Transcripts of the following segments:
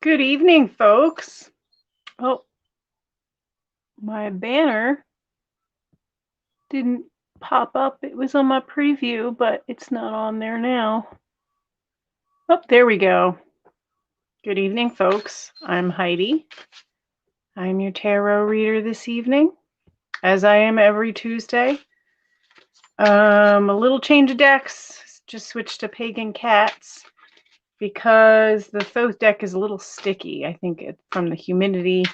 Good evening, folks. Oh, my banner didn't pop up. It was on my preview, but it's not on there now. Oh, there we go. Good evening, folks. I'm Heidi. I'm your tarot reader this evening, as I am every Tuesday. A little change of decks. Just switched to Pagan Cats because the Thoth deck is a little sticky. I think it's from the humidity,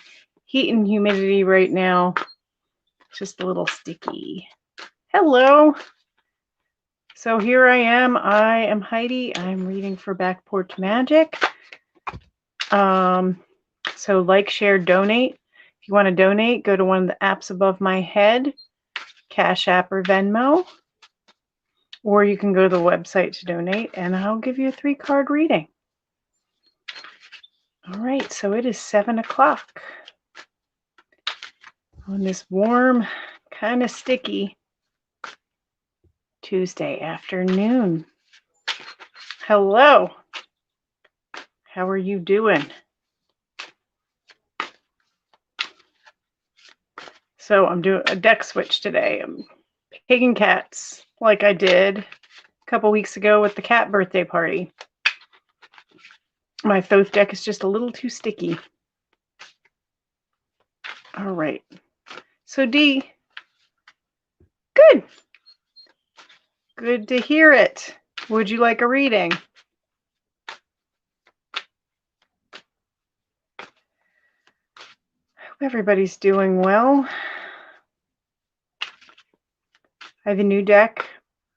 heat and humidity right now. Just a little sticky. Hello. So here I am Heidi. I'm reading for Back Porch Magic. So like, share, donate. If you want to donate, go to one of the apps above my head, Cash App or Venmo. Or you can go to the website to donate and I'll give you a 3-card reading. All right, so it is 7 o'clock on this warm, kind of sticky Tuesday afternoon. Hello. How are you doing? So I'm doing a deck switch today. I'm picking cats like I did a couple weeks ago with the cat birthday party. My Thoth deck is just a little too sticky. All right. So Dee, good. Good to hear it. Would you like a reading? Hope everybody's doing well. I have a new deck.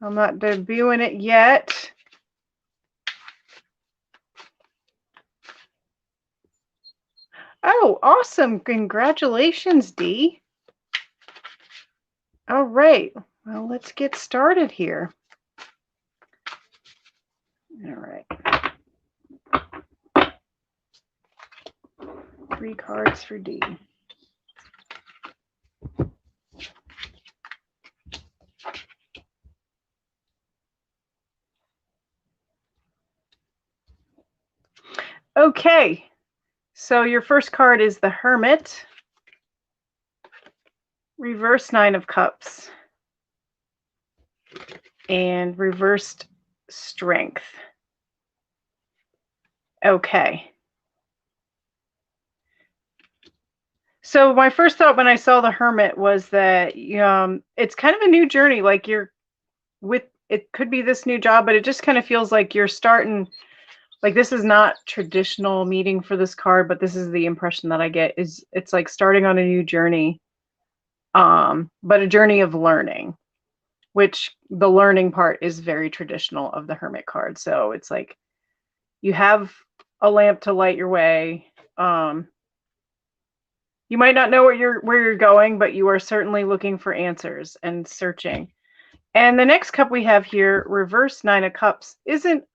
I'm not debuting it yet. Oh, awesome. Congratulations, Dee. All right. Well, let's get started here. All right. 3 cards for Dee. Okay, so your first card is the Hermit, reverse 9 of Cups, and reversed Strength. Okay. So my first thought when I saw the Hermit was that it's kind of a new journey. Like it could be this new job, but it just kind of feels like you're starting. Like, this is not traditional meaning for this card, but this is the impression that I get, is it's like starting on a new journey, but a journey of learning, which the learning part is very traditional of the Hermit card. So it's like you have a lamp to light your way. You might not know where you're going, but you are certainly looking for answers and searching. And the next cup we have here, reverse 9 of Cups, isn't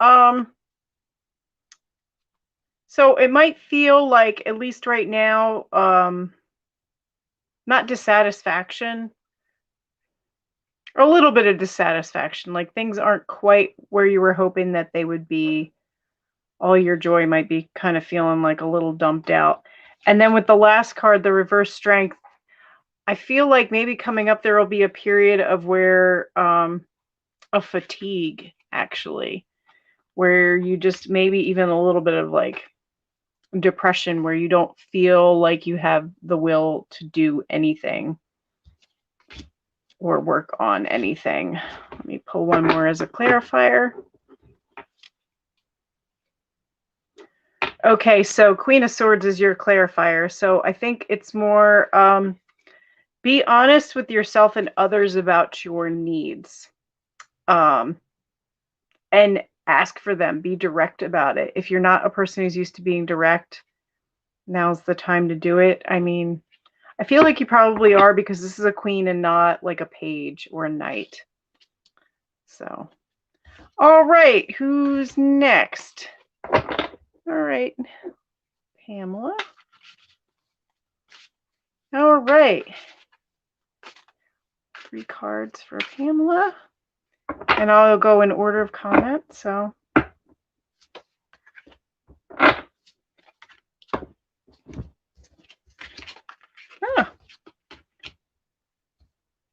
so it might feel like, at least right now, not dissatisfaction, or a little bit of dissatisfaction. Like, things aren't quite where you were hoping that they would be. All your joy might be kind of feeling like a little dumped out. And then with the last card, the reverse Strength, I feel like maybe coming up there will be a period of where a fatigue, actually, where you just maybe even a little bit of like depression, where you don't feel like you have the will to do anything or work on anything. Let me pull one more as a clarifier. Okay, so Queen of Swords is your clarifier. So I think it's more be honest with yourself and others about your needs, and ask for them. Be direct about it. If you're not a person who's used to being direct, now's the time to do it. I mean, I feel like you probably are, because this is a queen and not like a page or a knight. So, all right, who's next? All right, Pamela. All right. 3 cards for Pamela. And I'll go in order of comment. So,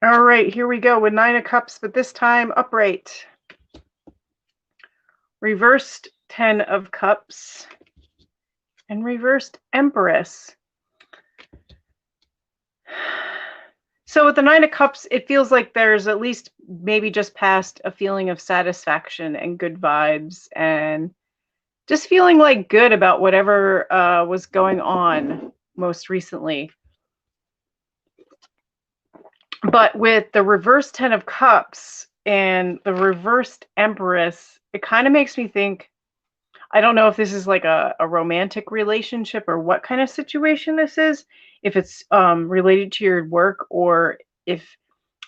All right, here we go with 9 of Cups, but this time upright. Reversed 10 of Cups and reversed Empress. So with the 9 of Cups, it feels like there's at least maybe just past a feeling of satisfaction and good vibes and just feeling like good about whatever was going on most recently. But with the reversed 10 of Cups and the reversed Empress, it kind of makes me think, I don't know if this is like a romantic relationship or what kind of situation this is, if it's related to your work or if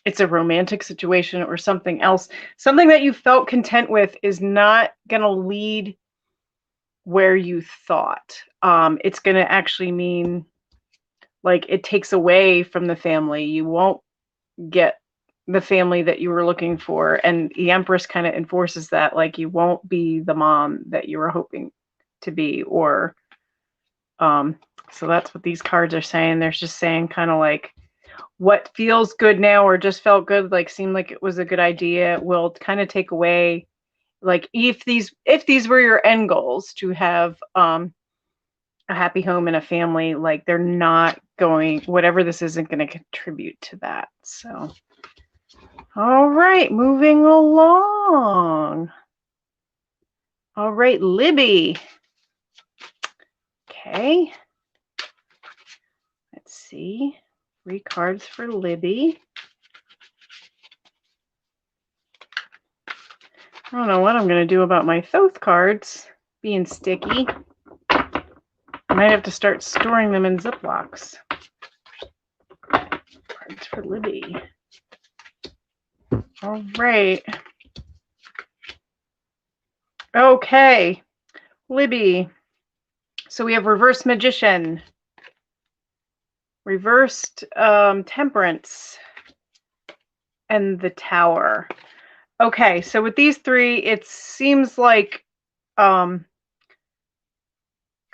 it's a romantic situation or something else. Something that you felt content with is not going to lead where you thought. It's going to actually mean like it takes away from the family. You won't get the family that you were looking for, and the Empress kind of enforces that, like you won't be the mom that you were hoping to be, or so that's what these cards are saying. They're just saying kind of like what feels good now or just felt good, like seemed like it was a good idea, will kind of take away, like if these were your end goals to have a happy home and a family, like they're not going, whatever this isn't going to contribute to that. So all right, moving along. All right, Libby. Okay. Let's see. 3 cards for Libby. I don't know what I'm going to do about my Thoth cards being sticky. I might have to start storing them in Ziplocs. Cards for Libby. All right. Okay, Libby. So we have reversed Magician, reversed Temperance, and the Tower. Okay, so with these 3, it seems like kind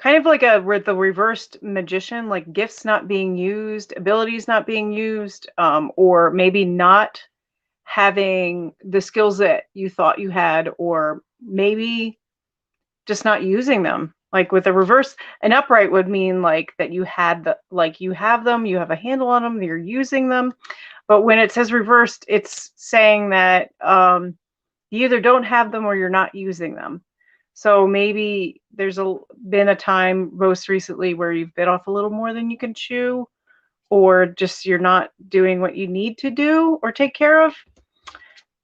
of like with the reversed Magician, like gifts not being used, abilities not being used, or maybe not having the skills that you thought you had, or maybe just not using them. Like with a reverse, an upright would mean like that you had the, like you have them, you have a handle on them, you're using them. But when it says reversed, it's saying that you either don't have them or you're not using them. So maybe there's been a time most recently where you've bit off a little more than you can chew, or just you're not doing what you need to do or take care of.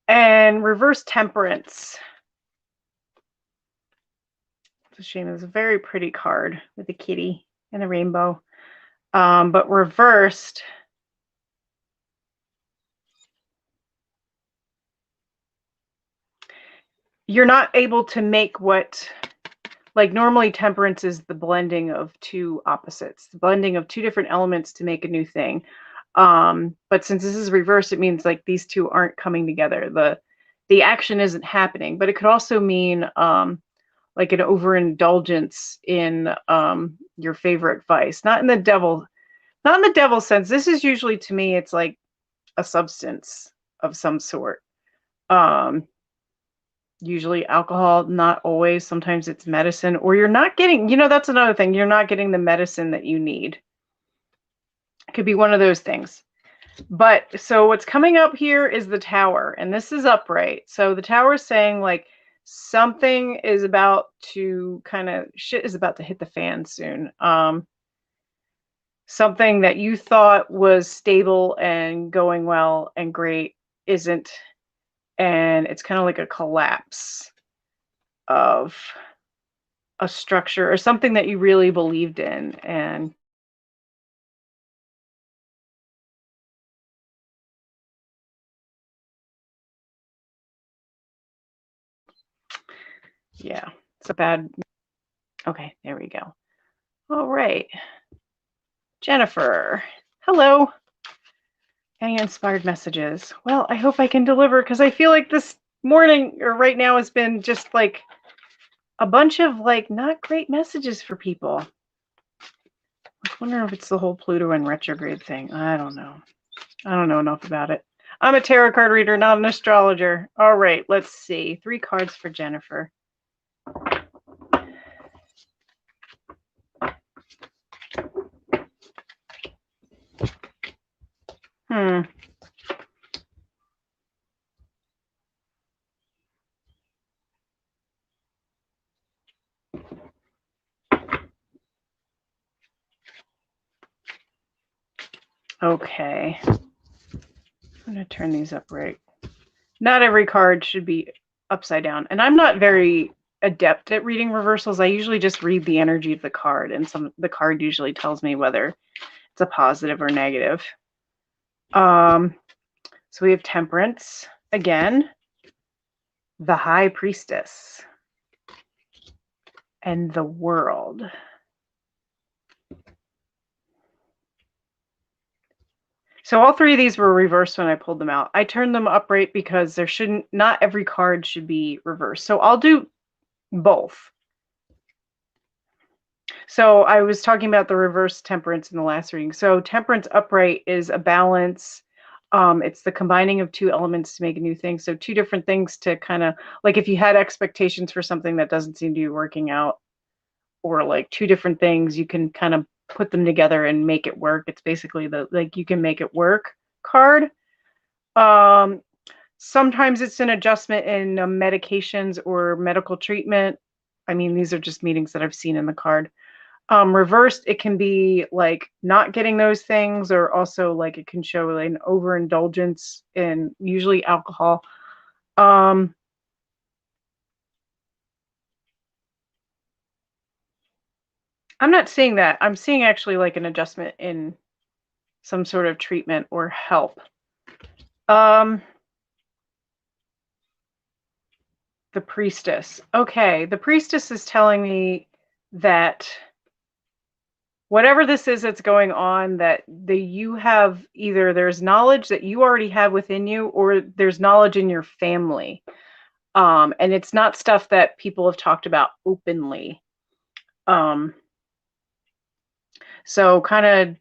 And reverse Temperance. It's a shame. It's a very pretty card with a kitty and a rainbow. But reversed, you're not able to make what, like normally Temperance is the blending of 2 opposites, the blending of 2 different elements to make a new thing. But since this is reversed, it means like these 2 aren't coming together. The action isn't happening, but it could also mean like an overindulgence in your favorite vice, not in the devil sense. This is usually, to me, it's like a substance of some sort. Usually alcohol, not always. Sometimes it's medicine, or you're not getting, that's another thing. You're not getting the medicine that you need. It could be one of those things. But so what's coming up here is the Tower, and this is upright. So the Tower is saying like something is about to shit is about to hit the fan soon. Something that you thought was stable and going well and great isn't, and it's kind of like a collapse of a structure or something that you really believed in. And yeah, it's a bad. Okay, there we go. All right, Jennifer. Hello. Any inspired messages? Well, I hope I can deliver, because I feel like this morning or right now has been just like a bunch of like not great messages for people. I wonder if it's the whole Pluto in retrograde thing. I don't know. I don't know enough about it. I'm a tarot card reader, not an astrologer. All right, let's see. 3 cards for Jennifer. Okay. I'm going to turn these up right. Not every card should be upside down. And I'm not very adept at reading reversals. I usually just read the energy of the card, and the card usually tells me whether it's a positive or negative. So we have Temperance again, the High Priestess, and the World. So all 3 of these were reversed when I pulled them out. I turned them upright because not every card should be reversed. So I'll do both. So I was talking about the reverse Temperance in the last reading. So Temperance upright is a balance. It's the combining of 2 elements to make a new thing. So 2 different things to kind of, like if you had expectations for something that doesn't seem to be working out, or like 2 different things, you can kind of put them together and make it work. It's basically the, like, you can make it work card. Sometimes it's an adjustment in medications or medical treatment. I mean, these are just meanings that I've seen in the card. Reversed, it can be like not getting those things, or also like it can show like an overindulgence in usually alcohol. I'm not seeing that. I'm seeing actually like an adjustment in some sort of treatment or help. The Priestess. Okay, the Priestess is telling me that whatever this is that's going on, that you have, either there's knowledge that you already have within you, or there's knowledge in your family. And it's not stuff that people have talked about openly. So kind of,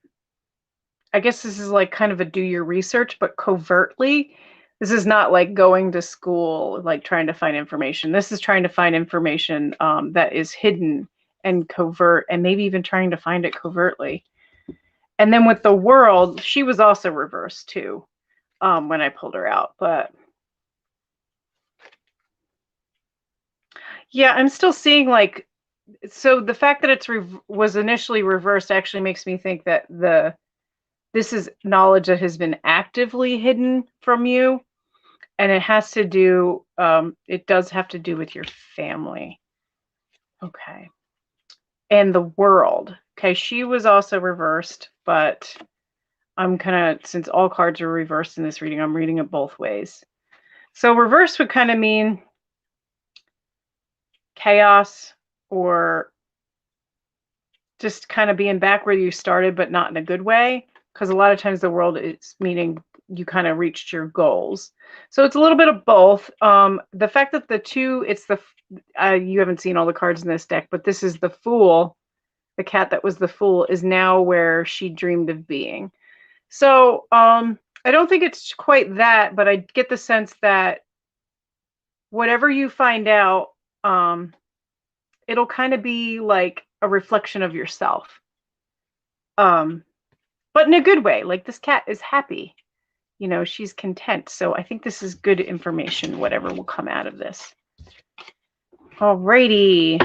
I guess this is like kind of a do your research, but covertly. This is not like going to school, like trying to find information. This is trying to find information that is hidden and covert, and maybe even trying to find it covertly. And then with the World, she was also reversed too when I pulled her out. But yeah, I'm still seeing like, so the fact that it's was initially reversed actually makes me think that this is knowledge that has been actively hidden from you, and it has to do, it does have to do with your family. Okay. And the World. Okay, she was also reversed, but I'm kind of, since all cards are reversed in this reading, I'm reading it both ways. So reverse would kind of mean chaos, or just kind of being back where you started, but not in a good way. Because a lot of times the World is meaning you kind of reached your goals. So it's a little bit of both. The fact that the 2, it's the, you haven't seen all the cards in this deck, but this is the Fool. The cat that was the Fool is now where she dreamed of being. So I don't think it's quite that, but I get the sense that whatever you find out, it'll kind of be like a reflection of yourself. But in a good way. Like, this cat is happy. You know, she's content. So I think this is good information, whatever will come out of this. Alrighty.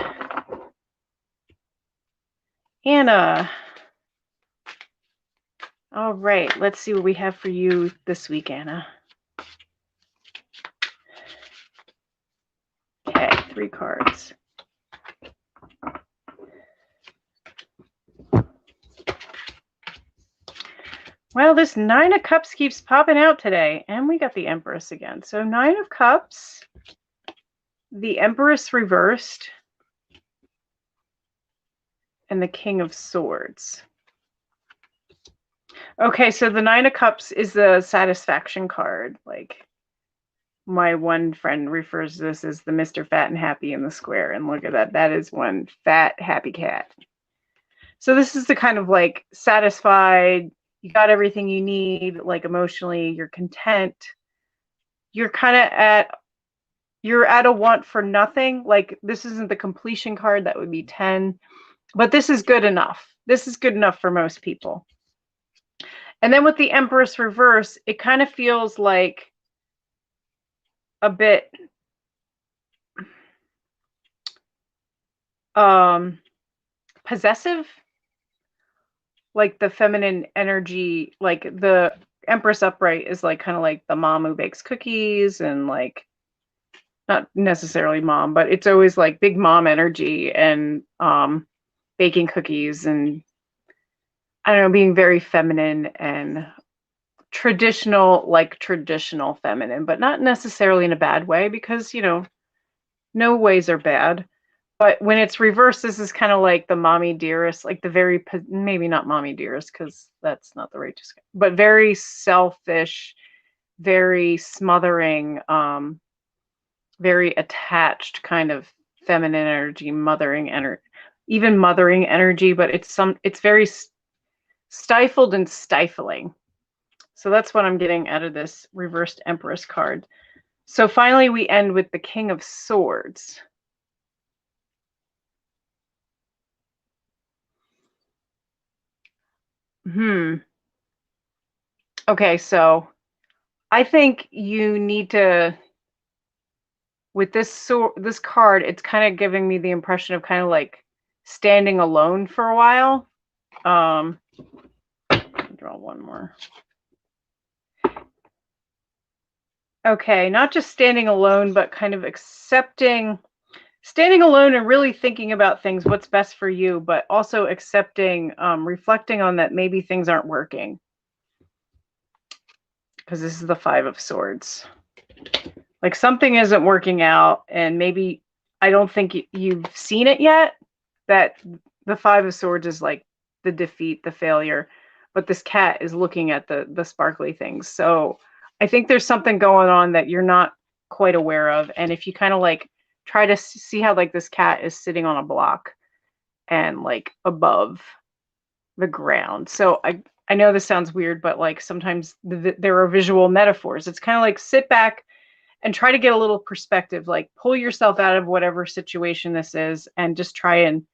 Anna. All right, let's see what we have for you this week, Anna. Okay, 3 cards. Well, this 9 of Cups keeps popping out today, and we got the Empress again. So 9 of Cups, the Empress reversed, and the King of Swords. Okay, so the 9 of Cups is the satisfaction card. Like, my one friend refers to this as the Mr. Fat and Happy in the square. And look at that. That is one fat, happy cat. So this is the kind of like satisfied, you got everything you need, like emotionally, you're content. You're kind of you're at a want for nothing. Like this isn't the completion card, that would be 10, but this is good enough. This is good enough for most people. And then with the Empress reverse, it kind of feels like a bit possessive, like the feminine energy, like the Empress upright is like kind of like the mom who bakes cookies, and like not necessarily mom, but it's always like big mom energy, and baking cookies, and I don't know, being very feminine and traditional, like traditional feminine, but not necessarily in a bad way, because no ways are bad. But when it's reversed, this is kind of like the mommy dearest, like the very, maybe not mommy dearest, because that's not the right description, but very selfish, very smothering, very attached kind of feminine energy, mothering energy, even mothering energy, but it's very stifled and stifling. So that's what I'm getting out of this reversed Empress card. So finally we end with the King of Swords. Okay, so I think you need to, with this card, it's kind of giving me the impression of kind of like standing alone for a while. Draw one more. Okay, not just standing alone, but kind of standing alone and really thinking about things, what's best for you, but also accepting, reflecting on that maybe things aren't working. Because this is the Five of Swords. Like something isn't working out, and maybe I don't think you've seen it yet, that the Five of Swords is like the defeat, the failure, but this cat is looking at the sparkly things. So I think there's something going on that you're not quite aware of. And if you kind of like try to see how like this cat is sitting on a block and like above the ground. So I know this sounds weird, but like sometimes there are visual metaphors. It's kind of like sit back and try to get a little perspective, like pull yourself out of whatever situation this is and just try and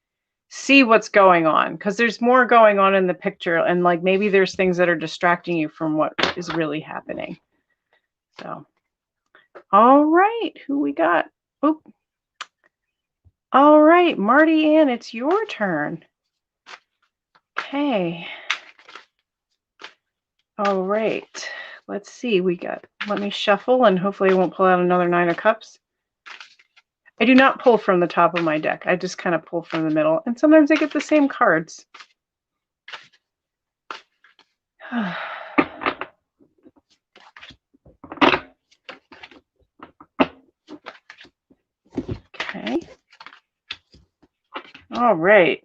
see what's going on, because there's more going on in the picture, and like maybe there's things that are distracting you from what is really happening. So all right, who we got? Oh, all right, Marty Ann, it's your turn. Okay. All right, let's see. Let me shuffle, and hopefully I won't pull out another Nine of Cups. I do not pull from the top of my deck. I just kind of pull from the middle, and sometimes I get the same cards. Okay. All right.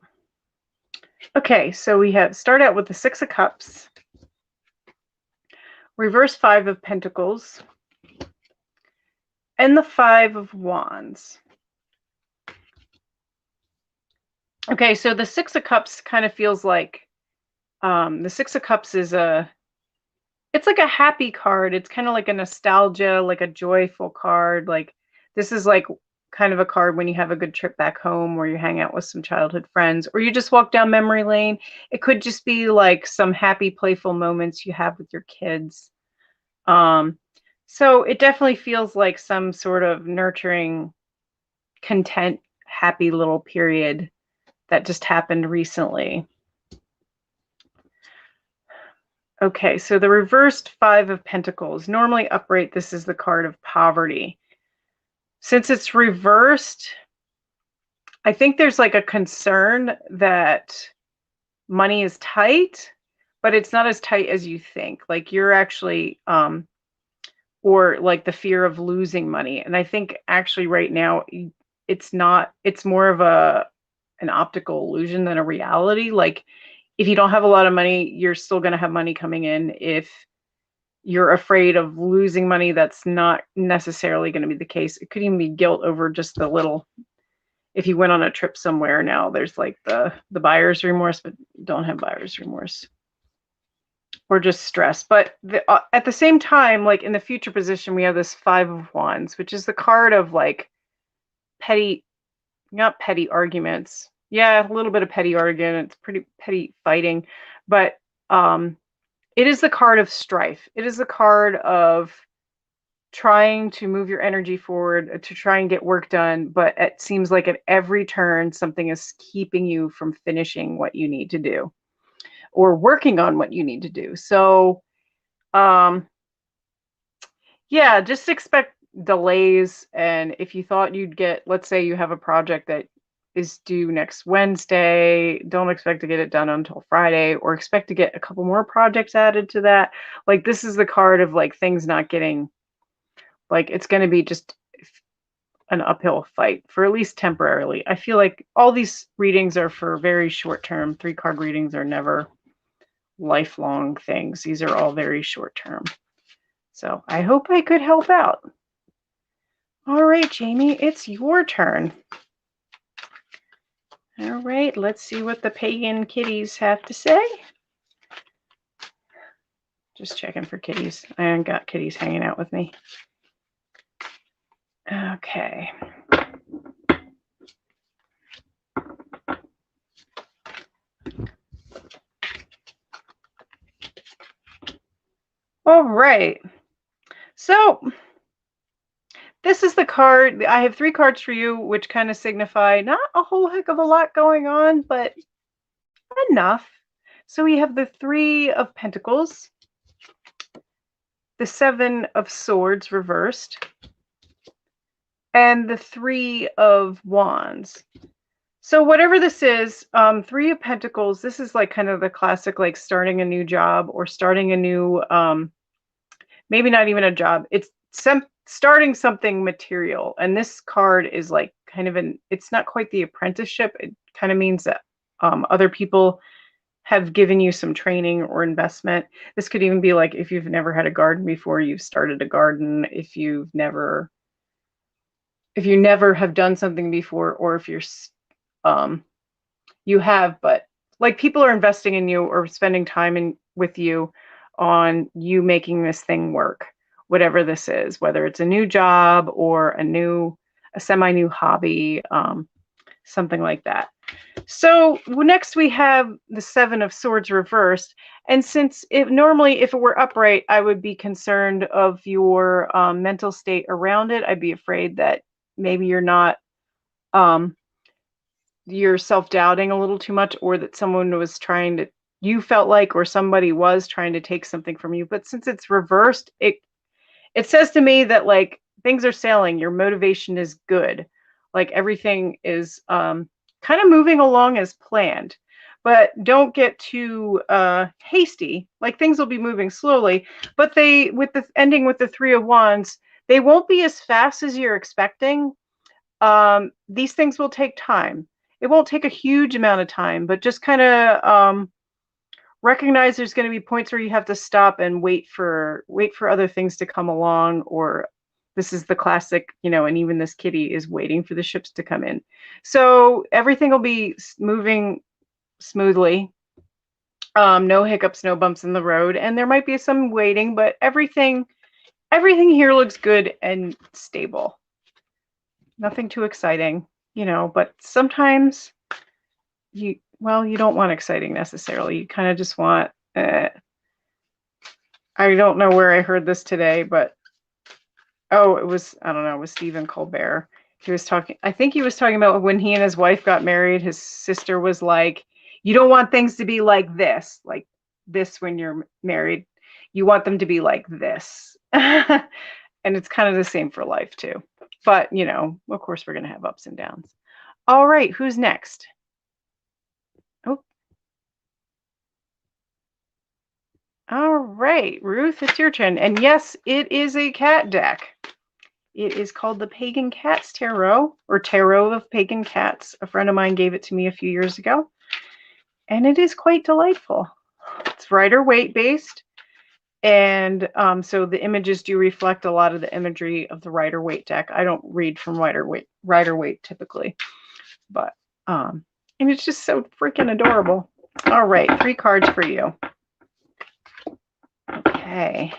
Okay, so we start out with the Six of Cups, reverse Five of Pentacles, and the Five of Wands. Okay, so the Six of Cups kind of feels like, the Six of Cups is it's like a happy card. It's kind of like a nostalgia, like a joyful card. Like this is like kind of a card when you have a good trip back home, or you hang out with some childhood friends, or you just walk down memory lane. It could just be like some happy, playful moments you have with your kids. So it definitely feels like some sort of nurturing, content, happy little period that just happened recently. Okay, so the reversed Five of Pentacles. Normally upright, this is the card of poverty. Since it's reversed, I think there's like a concern that money is tight, but it's not as tight as you think. Like you're actually, or like the fear of losing money. And I think actually right now it's not, it's more of an optical illusion than a reality. Like if you don't have a lot of money, you're still going to have money coming in. If you're afraid of losing money, that's not necessarily going to be the case. It could even be guilt over just the little, if you went on a trip somewhere, now there's like the buyer's remorse, but don't have buyer's remorse. or just stress. But at the same time, like in the future position, we have this Five of Wands, which is the card of like petty, not petty arguments. Yeah, a little bit of petty arguments, pretty petty fighting, but it is the card of strife. It is the card of trying to move your energy forward to try and get work done, but it seems like at every turn something is keeping you from finishing what you need to do or working on what you need to do. So yeah, just expect delays. And if you thought you'd get, let's say you have a project that is due next Wednesday, don't expect to get it done until Friday, or expect to get a couple more projects added to that. Like this is the card of like things not getting, like it's going to be just an uphill fight for at least temporarily. I feel like all these readings are for very short term. 3-card readings are never lifelong things. These are all very short term. So I hope I could help out. All right, Jamie, it's your turn. All right, let's see what the pagan kitties have to say. Just checking for kitties. I haven't got kitties hanging out with me. Okay. All right. So this is the card. I have 3 cards for you, which kind of signify not a whole heck of a lot going on, but enough. So we have the 3 of Pentacles, the 7 of Swords reversed, and the 3 of Wands. So whatever this is, 3 of Pentacles, this is like kind of the classic, like starting a new job or starting a new, maybe not even a job. It's starting something material. And this card is like kind of it's not quite the apprenticeship. It kind of means that other people have given you some training or investment. This could even be like if you've never had a garden before, you've started a garden. If you never have done something before, or if you're you have, but like people are investing in you or spending time with you on you making this thing work, whatever this is, whether it's a new job or a semi-new hobby, something like that. So next we have the 7 of Swords reversed. And since normally if it were upright, I would be concerned of your mental state around it. I'd be afraid that maybe you're not, you're self-doubting a little too much, or that someone was trying to, you felt like, or somebody was trying to take something from you. But since it's reversed, it says to me that like things are sailing, your motivation is good, like everything is kind of moving along as planned. But don't get too hasty, like things will be moving slowly, but with the ending with the 3 of Wands, they won't be as fast as you're expecting. These things will take time. It won't take a huge amount of time, but just kind of recognize there's going to be points where you have to stop and wait for other things to come along, or this is the classic, and even this kitty is waiting for the ships to come in. So everything will be moving smoothly. No hiccups, no bumps in the road, and there might be some waiting, but everything here looks good and stable. Nothing too exciting, but sometimes you don't want exciting necessarily. You kind of just want, I don't know where I heard this today, but, it was Stephen Colbert. He was talking, I think he was talking about when he and his wife got married, his sister was like, you don't want things to be like this when you're married. You want them to be like this. And it's kind of the same for life too. But, of course, we're going to have ups and downs. All right, who's next? Oh. All right, Ruth, it's your turn. And yes, it is a cat deck. It is called the Pagan Cats Tarot, or Tarot of Pagan Cats. A friend of mine gave it to me a few years ago, and it is quite delightful. It's Rider-Waite based. And so the images do reflect a lot of the imagery of the Rider-Waite deck. I don't read from Rider-Waite typically, but and it's just so freaking adorable. All right, 3 cards for you. Okay.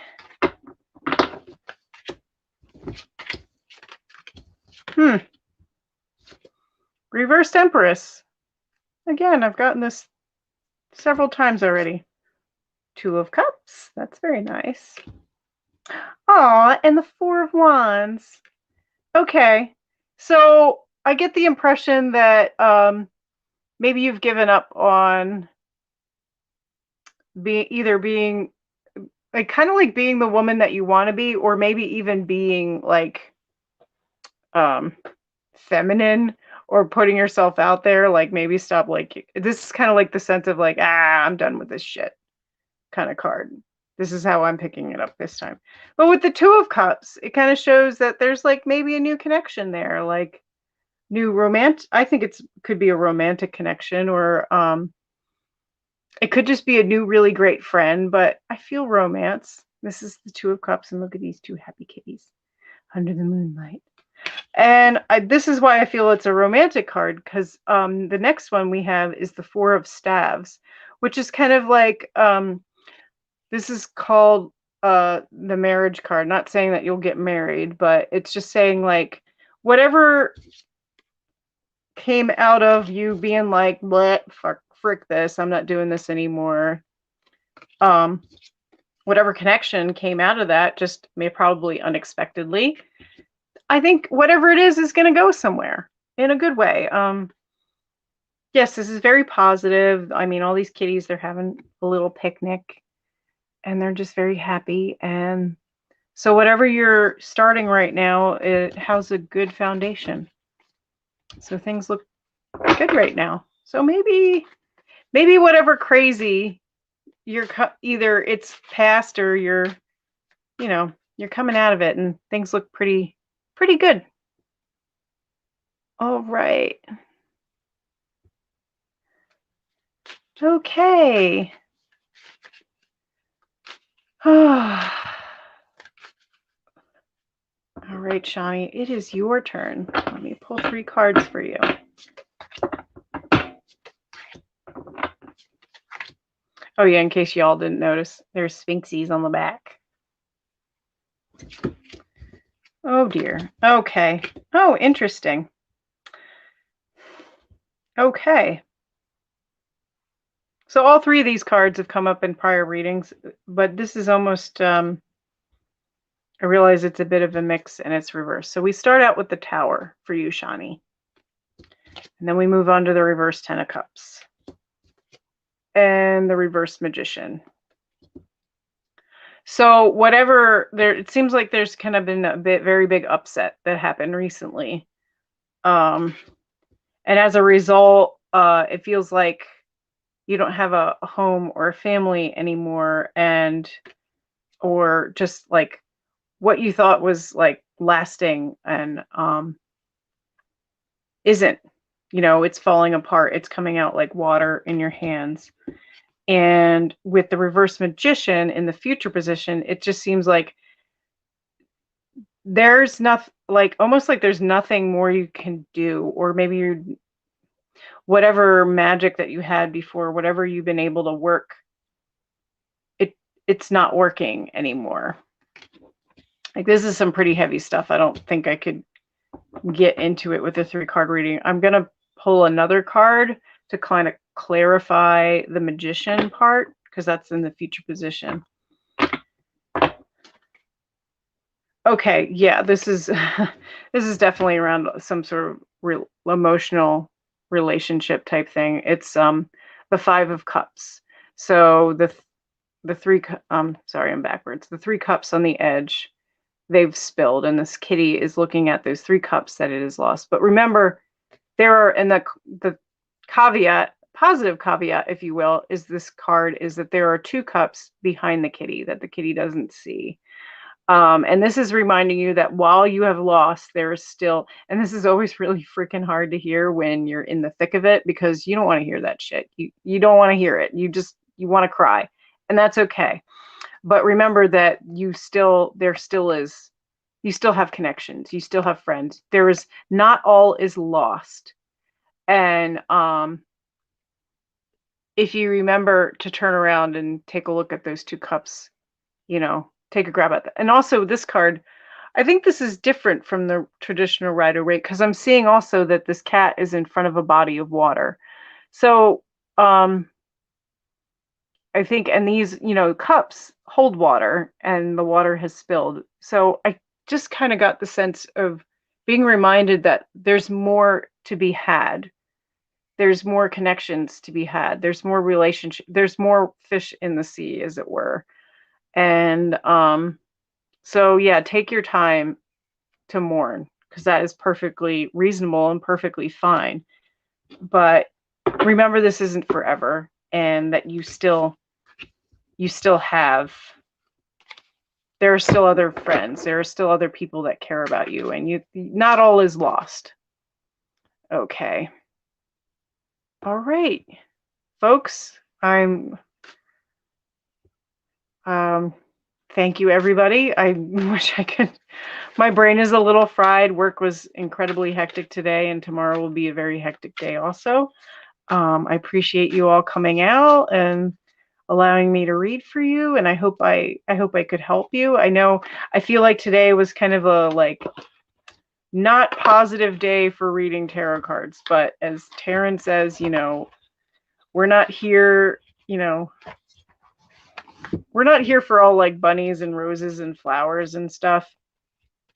Reversed Empress. Again, I've gotten this several times already. Two of Cups. That's very nice. Aw, and the Four of Wands. Okay. So I get the impression that maybe you've given up on being like kind of like being the woman that you want to be, or maybe even being like feminine or putting yourself out there. Like maybe stop, like this is kind of like the sense of like, I'm done with this shit kind of card. This is how I'm picking it up this time. But with the Two of Cups, it kind of shows that there's like maybe a new connection there, like new romantic. I think it's could be a romantic connection, or it could just be a new really great friend, but I feel romance. This is the Two of Cups, and look at these two happy kitties under the moonlight. And this is why I feel it's a romantic card, because the next one we have is the Four of Staves, which is kind of like this is called the marriage card. Not saying that you'll get married, but it's just saying like whatever came out of you being like, what, frick this, I'm not doing this anymore. Whatever connection came out of that, just probably unexpectedly. I think whatever it is going to go somewhere in a good way. Yes, this is very positive. I mean, all these kitties, they're having a little picnic and they're just very happy. And so whatever you're starting right now, it has a good foundation. So things look good right now. So maybe whatever crazy you're either it's past or you're coming out of it and things look pretty good. All right. Okay. All right, Shani, it is your turn. Let me pull 3 cards for you. Oh yeah, in case y'all didn't notice, there's Sphinxies on the back. Oh dear. Okay. Oh, interesting. Okay. So all 3 of these cards have come up in prior readings, but this is almost, I realize it's a bit of a mix and it's reversed. So we start out with the Tower for you, Shani. And then we move on to the reverse Ten of Cups. And the reverse Magician. So whatever there, it seems like there's kind of been a very big upset that happened recently. And as a result, it feels like you don't have a home or a family anymore, or just like what you thought was like lasting and isn't, it's falling apart. It's coming out like water in your hands. And with the reverse Magician in the future position, it just seems like there's nothing, like almost like there's nothing more you can do, or maybe you're whatever magic that you had before, whatever you've been able to work, it's not working anymore. Like this is some pretty heavy stuff. I don't think I could get into it with a 3-card reading. I'm gonna pull another card to kind of clarify the Magician part, because that's in the future position. Okay, yeah, this is this is definitely around some sort of emotional relationship type thing. It's the 5 of Cups. So the 3 sorry, I'm backwards. The 3 cups on the edge, they've spilled, and this kitty is looking at those 3 cups that it has lost. But remember, there are, and the caveat, positive caveat, if you will, is this card is that there are 2 cups behind the kitty that the kitty doesn't see. And this is reminding you that while you have lost, there is still, and this is always really freaking hard to hear when you're in the thick of it, because you don't want to hear that shit. You don't want to hear it. You want to cry, and that's okay. But remember that you still have connections. You still have friends. There is not all is lost. And if you remember to turn around and take a look at those 2 cups, take a grab at that. And also this card, I think this is different from the traditional Rider-Waite because I'm seeing also that this cat is in front of a body of water. So I think, and these, cups hold water and the water has spilled. So I just kind of got the sense of being reminded that there's more to be had. There's more connections to be had. There's more relationship. There's more fish in the sea, as it were. And so, yeah, take your time to mourn because that is perfectly reasonable and perfectly fine. But remember, this isn't forever, and that you still have. There are still other friends. There are still other people that care about you, and not all is lost. Okay. All right, folks. Thank you, everybody. I wish I could. My brain is a little fried. Work was incredibly hectic today, and tomorrow will be a very hectic day also. I appreciate you all coming out and allowing me to read for you, and I hope I could help you. I feel like today was kind of a not positive day for reading tarot cards, but as Taryn says, we're not here, we're not here for all bunnies and roses and flowers and stuff.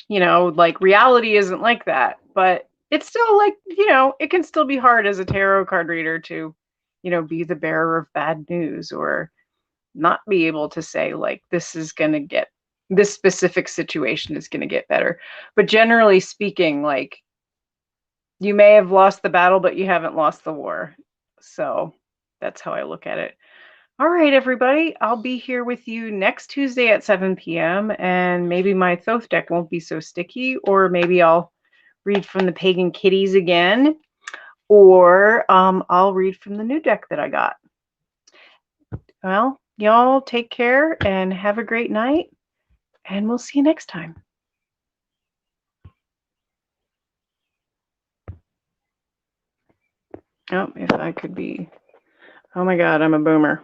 Reality isn't like that, but it's still it can still be hard as a tarot card reader to, be the bearer of bad news or not be able to say this specific situation is going to get better. But generally speaking, you may have lost the battle, but you haven't lost the war. So that's how I look at it. All right, everybody, I'll be here with you next Tuesday at 7 p.m. and maybe my Thoth deck won't be so sticky, or maybe I'll read from the Pagan Kitties again, or I'll read from the new deck that I got. Well, y'all take care and have a great night, and we'll see you next time. Oh, if I could be... Oh my God, I'm a boomer.